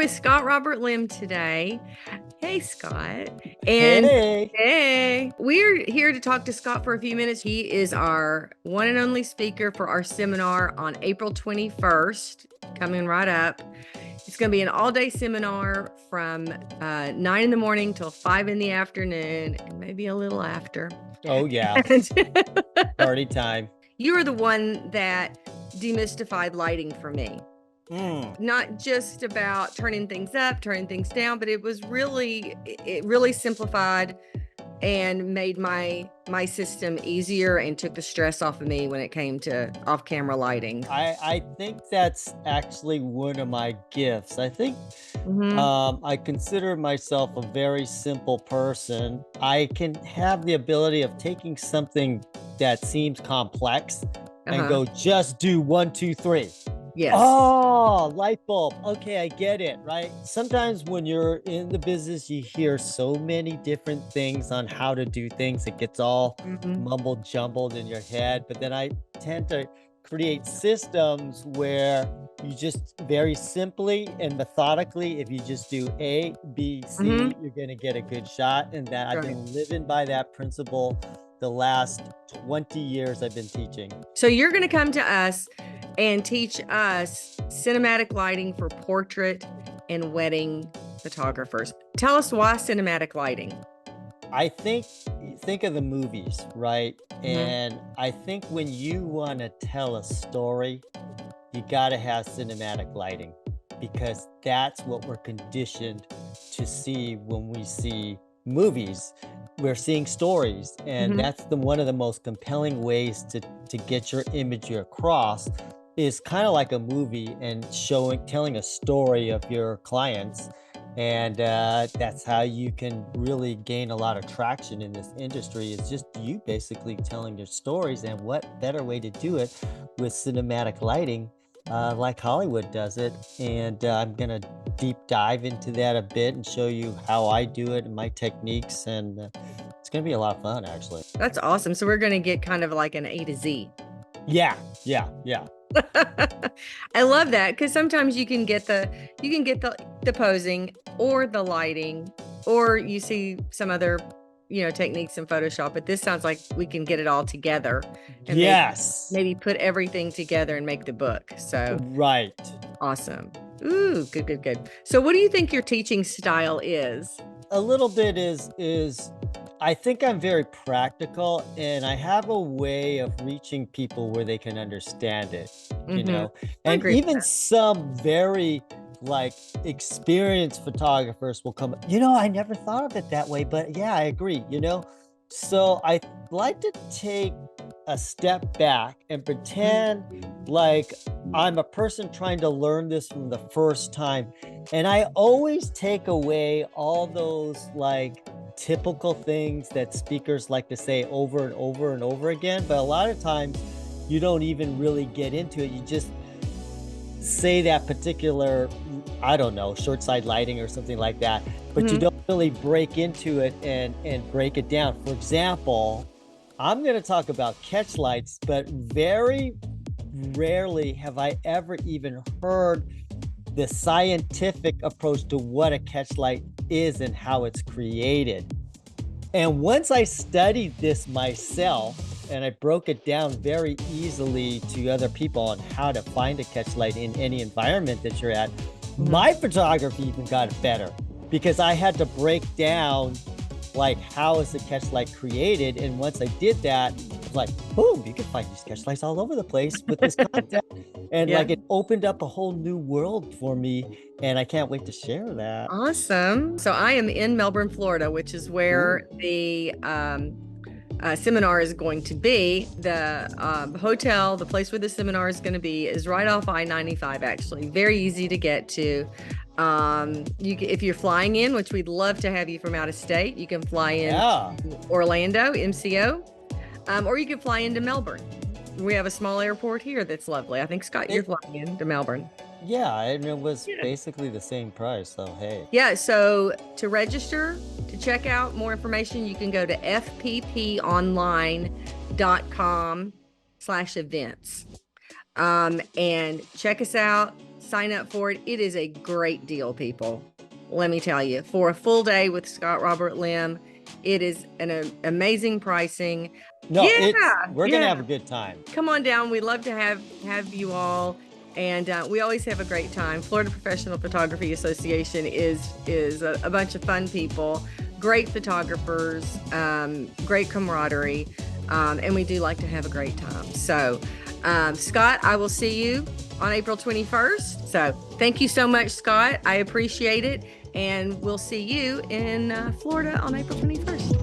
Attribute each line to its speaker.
Speaker 1: with Scott Robert Lim today. Hey, Scott. And
Speaker 2: Hey.
Speaker 1: hey, we're here to talk to Scott for a few minutes. He is our one and only speaker for our seminar on April 21st, coming right up. It's going to be an all-day seminar from 9 in the morning till 5 in the afternoon, and maybe a little after.
Speaker 2: Oh, yeah. Party time.
Speaker 1: You are the one that demystified lighting for me. Not just about turning things up, turning things down, but it really simplified and made my system easier and took the stress off of me when it came to off-camera lighting.
Speaker 2: I think that's actually one of my gifts. I think I consider myself a very simple person. I can have the ability of taking something that seems complex and go, just do 1, 2, 3.
Speaker 1: Yes.
Speaker 2: Oh, light bulb. Okay, I get it, right? Sometimes when you're in the business, you hear so many different things on how to do things. It gets all mumbled jumbled in your head. But then I tend to create systems where you just very simply and methodically, if you just do A, B, C, you're going to get a good shot. And that I've been living by that principle the last 20 years I've been teaching.
Speaker 1: So you're going to come to us and teach us cinematic lighting for portrait and wedding photographers. Tell us why cinematic lighting.
Speaker 2: I think of the movies, right? And I think when you want to tell a story, you got to have cinematic lighting, because that's what we're conditioned to see when we see movies. We're seeing stories, and that's one of the most compelling ways to get your imagery across, is kind of like a movie and telling a story of your clients. And that's how you can really gain a lot of traction in this industry, is just you basically telling your stories. And what better way to do it with cinematic lighting, like Hollywood does it. And I'm gonna deep dive into that a bit and show you how I do it and my techniques, and it's gonna be a lot of fun, actually.
Speaker 1: That's awesome. So we're gonna get kind of like an A to Z.
Speaker 2: Yeah.
Speaker 1: I love that, because sometimes you can get the posing or the lighting, or you see some other techniques in Photoshop, but this sounds like we can get it all together and maybe put everything together and make the book. So
Speaker 2: right.
Speaker 1: Awesome. Ooh, good. So what do you think your teaching style is?
Speaker 2: A little bit is I think I'm very practical, and I have a way of reaching people where they can understand it, and even some very experienced photographers will come, I never thought of it that way, but yeah, I agree, so I like to take a step back and pretend like I'm a person trying to learn this from the first time. And I always take away all those typical things that speakers like to say over and over and over again. But a lot of times you don't even really get into it. You just say that particular, I don't know, short side lighting or something like that, but you don't really break into it and break it down. For example, I'm going to talk about catch lights, but very rarely have I ever even heard the scientific approach to what a catch light is and how it's created. And once I studied this myself and I broke it down very easily to other people on how to find a catch light in any environment that you're at, my photography even got better, because I had to break down how is the catch light created. And once I did that, it's like, boom, you can find these catch lights all over the place with this content. And it opened up a whole new world for me, and I can't wait to share that.
Speaker 1: Awesome. So I am in Melbourne, Florida, which is where the seminar is going to be. The hotel, the place where the seminar is going to be, is right off I-95, actually. Very easy to get to. If you're flying in, which we'd love to have you from out of state, you can fly in Orlando, MCO, or you can fly into Melbourne. We have a small airport here that's lovely. I think, Scott, you're flying into Melbourne.
Speaker 2: Yeah, and it was basically the same price, so hey.
Speaker 1: Yeah, so to register, to check out more information, you can go to fpponline.com/events. And check us out, sign up for it. It is a great deal, people. Let me tell you, for a full day with Scott Robert Lim, it is an amazing pricing.
Speaker 2: No,
Speaker 1: Yeah,
Speaker 2: we're gonna have
Speaker 1: yeah.
Speaker 2: a good time.
Speaker 1: Come on down. We'd love to have you all, and we always have a great time. Florida Professional Photography Association is a bunch of fun people, great photographers, great camaraderie, and we do like to have a great time. So, Scott, I will see you on April 21st. So, thank you so much, Scott. I appreciate it, and we'll see you in Florida on April 21st.